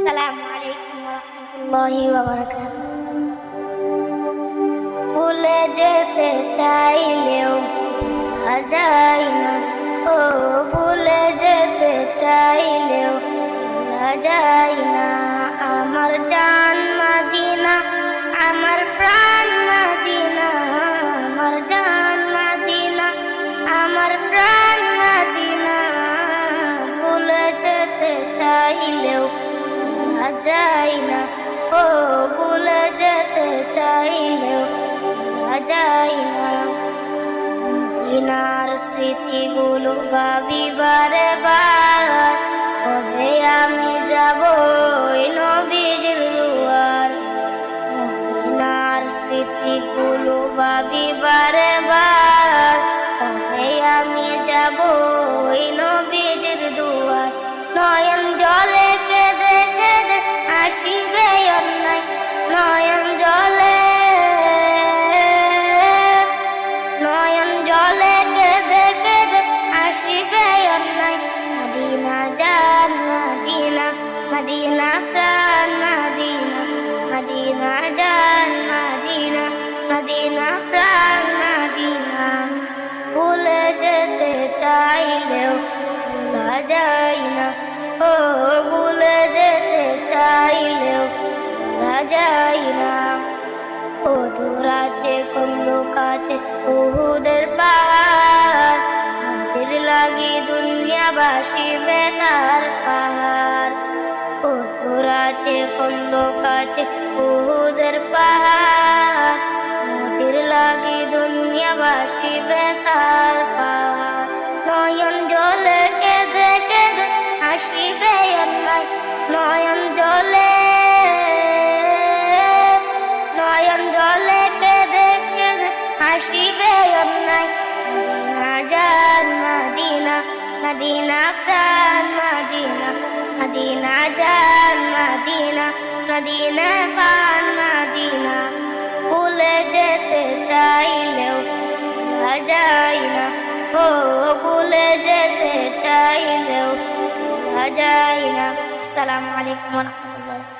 আসসালামু আলাইকুম ওয়া রাহমাতুল্লাহি ওয়া বারাকাতুহু। ভুলে যেতে চাইলেও ভোলা যায় না, ও ভুলে যেতে চাইলেও ভোলা যায় না। আমার জান মদিনা, আমার প্রাণ মদিনা, আমার জান মদিনা, আমার প্রাণ মদিনা। ভুলে যেতে চাইলেও ভোলা যায় না, ও ভুলে যেতে চাইলেও ভোলা যায় না। মদিনার স্মৃতিগুলো ভাবি বারে বার, কবে আমি যাব ওই নবীজির দুয়ার। মদিনার স্মৃতিগুলো ভাবি বারে বার, কবে আমি যাব ওই নবীজির দুয়ার। নয়ন জলে কেঁদে কেঁদে আসিবে অন্যায়, নয়ন জলে, নয়ন জলে কেঁদে কেঁদে আসিবে অন্যায়। মদিনা জান মদিনা, মদিনা প্রাণ মদিনা, মদিনা জান মদিনা, মদিনা প্রাণ মদিনা। ভুলে যেতে চাইলেও ভোলা যায় না, ও ভুলে যেতে চাইলেও ভোলা যায় না। ও দূর আছে কন্দুক আছে উহুদের পাহাড়, আমাদের লাগি দুনিয়াবাসী বেতার পাহাড়। ও দূর আছে কন্দুক আছে উহুদের পাহাড়, আমাদের লাগি দুনিয়াবাসী বেতার পাহাড়। নয়ন জলে কেঁদে কেঁদে আসিবে অন্যায়, নয়ন জলে, নয়ন জলে কেঁদে কেঁদে আসিবে অন্যায়। মদিনা জান মদিনা, মদিনা প্রাণ মদিনা, মদিনা জান মদিনা, মদিনা প্রাণ মদিনা। ভুলে যেতে চাইলেও ভোলা যায় না, ও ভুলে যেতে চাইলেও ভোলা যায় না। আসসালামু আলাইকুম ওয়া রাহমাতুল্লাহ।